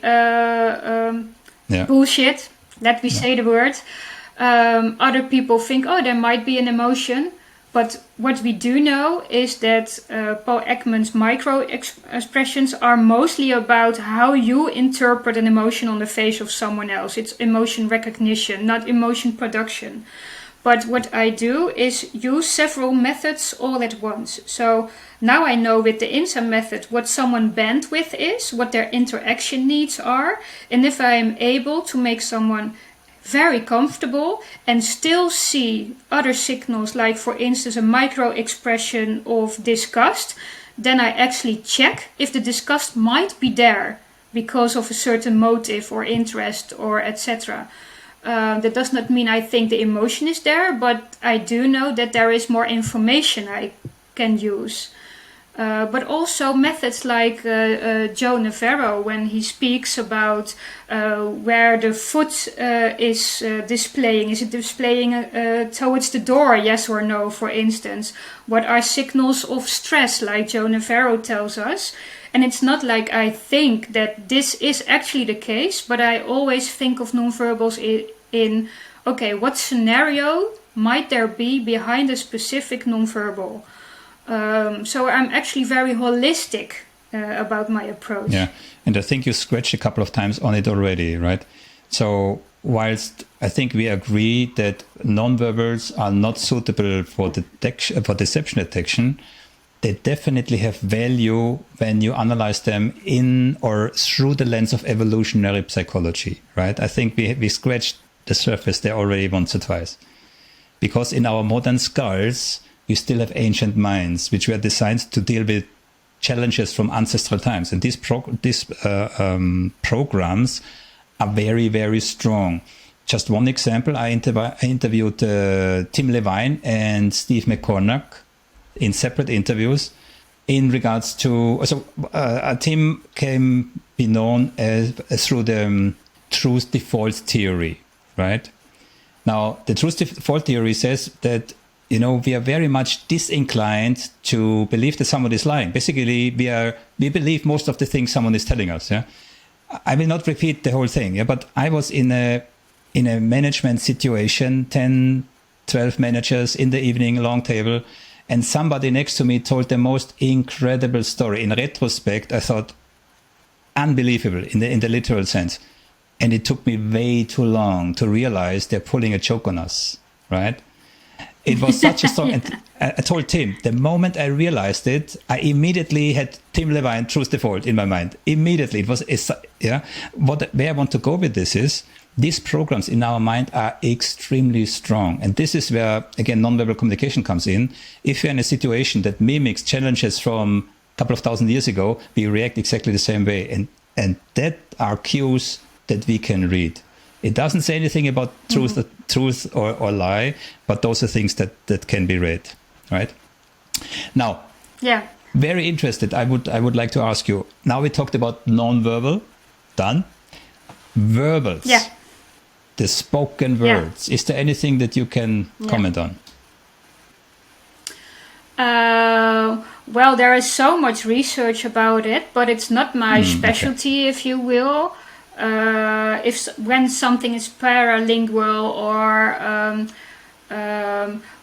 bullshit. Let me say the word. Other people think, oh, there might be an emotion. But what we do know is that Paul Ekman's micro expressions are mostly about how you interpret an emotion on the face of someone else. It's emotion recognition, not emotion production. But what I do is use several methods all at once. So now I know with the INSA method what someone's bandwidth is, what their interaction needs are. And if I am able to make someone very comfortable and still see other signals, like for instance a micro expression of disgust, then I actually check if the disgust might be there because of a certain motive or interest or etc. That does not mean I think the emotion is there, but I do know that there is more information I can use. But also methods like Joe Navarro, when he speaks about where the foot is displaying. Is it displaying towards the door, yes or no, for instance? What are signals of stress, like Joe Navarro tells us? And it's not like I think that this is actually the case, but I always think of nonverbals in okay, what scenario might there be behind a specific nonverbal? So I'm actually very holistic about my approach. Yeah, and I think you scratched a couple of times on it already, right? So whilst I think we agree that nonverbals are not suitable for deception detection, they definitely have value when you analyze them in or through the lens of evolutionary psychology, right? I think we scratched the surface there already once or twice. Because in our modern skulls, we still have ancient minds, which were designed to deal with challenges from ancestral times. And these programs are very, very strong. Just one example, I interviewed Tim Levine and Steve McCormack in separate interviews in regards to, Tim can be known as through the truth default theory, right? Now, the truth default theory says that, we are very much disinclined to believe that someone is lying. Basically, we believe most of the things someone is telling us. Yeah, I will not repeat the whole thing. Yeah, but I was in a management situation, 10, 12 managers in the evening, long table, and somebody next to me told the most incredible story. In retrospect, I thought unbelievable in the literal sense, and it took me way too long to realize they're pulling a joke on us, right? It was such a story. And I told Tim, the moment I realized it, I immediately had Tim Levine, Truth Default, in my mind. Immediately. It was, where I want to go with this is, these programs in our mind are extremely strong. And this is where, again, nonverbal communication comes in. If you're in a situation that mimics challenges from a couple of thousand years ago, we react exactly the same way. And that are cues that we can read. It doesn't say anything about truth or lie, but those are things that can be read, right? Now, yeah, very interested. I would like to ask you. Now we talked about nonverbal, done. Verbals, yeah, the spoken words. Is there anything that you can comment on? Well, there is so much research about it, but it's not my specialty, if you will. when something is paralingual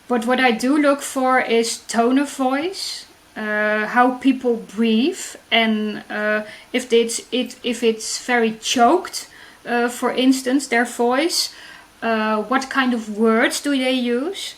but what I do look for is tone of voice, how people breathe, and if it's very choked, for instance, their voice, what kind of words do they use?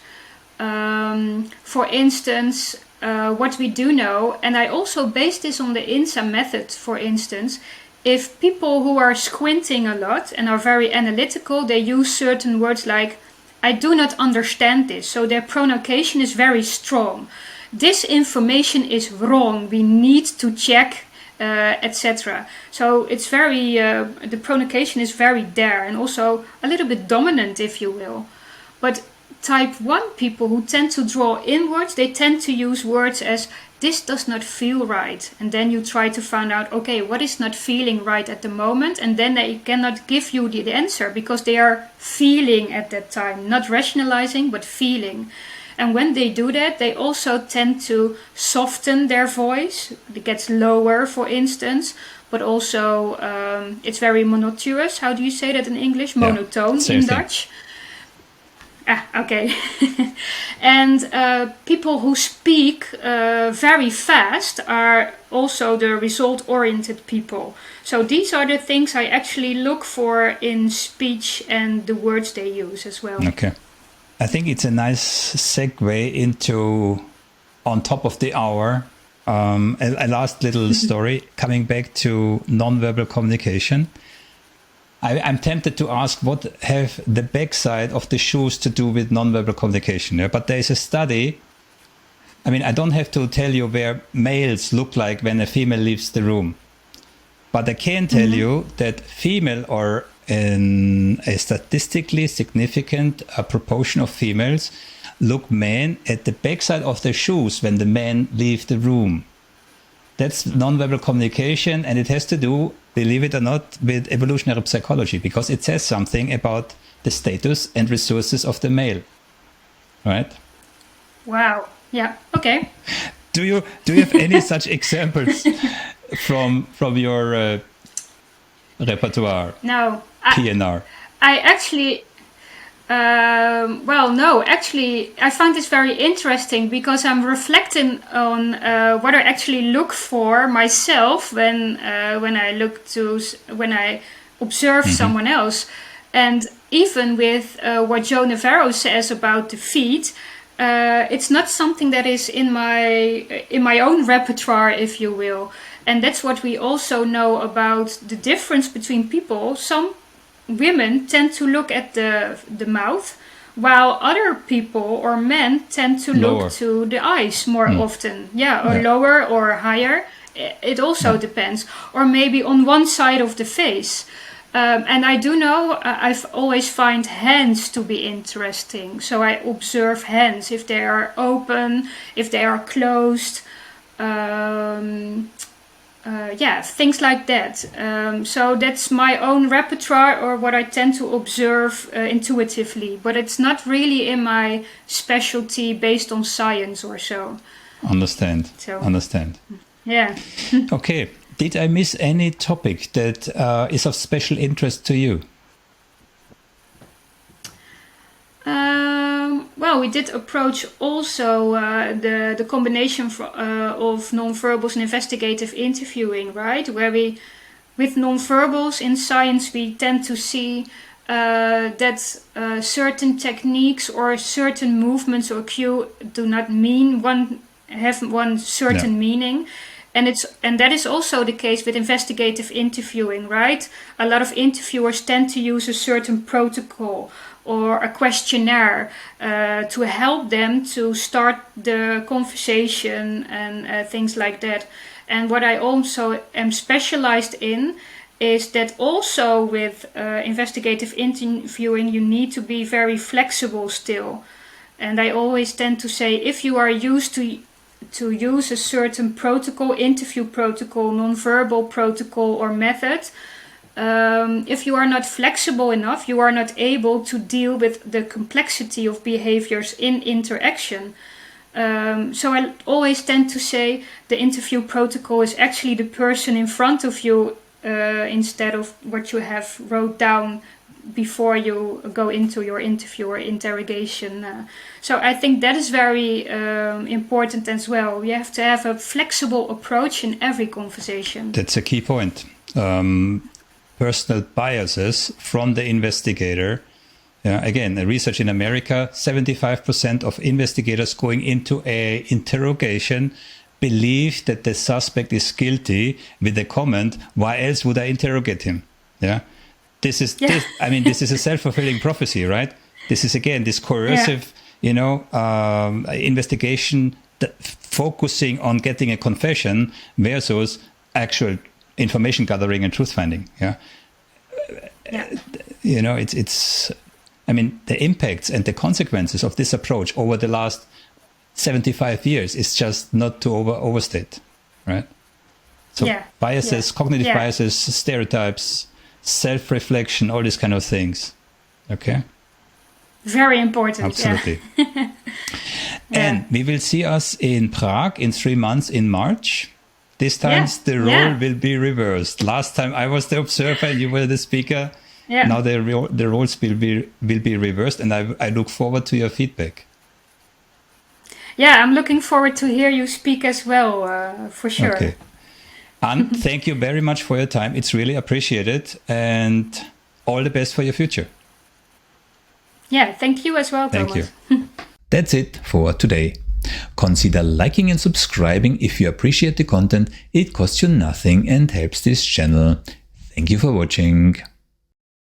For instance, what we do know, and I also base this on the INSA method, for instance, if people who are squinting a lot and are very analytical, they use certain words like, I do not understand this, so their pronunciation is very strong. This information is wrong, we need to check, etc. So it's very, the pronunciation is very there, and also a little bit dominant, if you will. But type 1 people who tend to draw inwards, they tend to use words as, this does not feel right. And then you try to find out, okay, what is not feeling right at the moment? And then they cannot give you the answer because they are feeling at that time, not rationalizing, but feeling. And when they do that, they also tend to soften their voice. It gets lower, for instance, but also it's very monotonous. How do you say that in English? Monotone in Dutch. Okay. And people who speak very fast are also the result-oriented people. So these are the things I actually look for in speech and the words they use as well. Okay. I think it's a nice segue into, on top of the hour, a last little story coming back to nonverbal communication. I'm tempted to ask what have the backside of the shoes to do with nonverbal communication. Yeah? But there is a study. I mean, I don't have to tell you where males look like when a female leaves the room. But I can tell you that female, or in a statistically significant proportion of females, look men at the backside of their shoes when the men leave the room. That's nonverbal communication, and it has to do, believe it or not, with evolutionary psychology, because it says something about the status and resources of the male, right? Wow. Yeah. Okay. Do you have any such examples from your repertoire? No. PNR. I actually. No, actually, I find this very interesting because I'm reflecting on what I actually look for myself when I observe someone else, and even with what Joe Navarro says about the feet, it's not something that is in my own repertoire, if you will, and that's what we also know about the difference between people. Some women tend to look at the mouth, while other people or men tend to look to the eyes more often. Lower or higher. It also depends. Or maybe on one side of the face. And I do know, I've always find hands to be interesting. So I observe hands, if they are open, if they are closed. Things like that. So that's my own repertoire, or what I tend to observe intuitively. But it's not really in my specialty based on science or so. Understand. Yeah. Okay. Did I miss any topic that is of special interest to you? Well, we did approach also the combination of nonverbals and investigative interviewing, right? Where with nonverbals in science, we tend to see that certain techniques or certain movements or cue do not have one certain meaning. And that is also the case with investigative interviewing, right? A lot of interviewers tend to use a certain protocol or a questionnaire to help them to start the conversation and things like that. And what I also am specialized in is that also with investigative interviewing, you need to be very flexible still. And I always tend to say, if you are used to use a certain protocol, interview protocol, nonverbal protocol or method, if you are not flexible enough, you are not able to deal with the complexity of behaviors in interaction. So I always tend to say the interview protocol is actually the person in front of you instead of what you have wrote down before you go into your interview or interrogation. So I think that is very important as well. You have to have a flexible approach in every conversation. That's a key point. Personal biases from the investigator. Again, a research in America, 75% of investigators going into a interrogation believe that the suspect is guilty with the comment, "Why else would I interrogate him?" This is a self-fulfilling prophecy, right? This is again this coercive, investigation focusing on getting a confession versus actual information gathering and truth finding. The impacts and the consequences of this approach over the last 75 years is just not to overstate, right? So biases, cognitive biases, stereotypes, self-reflection, all these kind of things. Okay. Very important. Absolutely. And we will see us in Prague in 3 months in March. This time the role will be reversed. Last time I was the observer and you were the speaker. Yeah. Now the roles will be reversed, and I look forward to your feedback. Yeah, I'm looking forward to hear you speak as well, for sure. Okay. Anne, thank you very much for your time. It's really appreciated, and all the best for your future. Yeah, thank you as well, Thomas. Thank you. That's it for today. Consider liking and subscribing if you appreciate the content. It costs you nothing and helps this channel. Thank you for watching.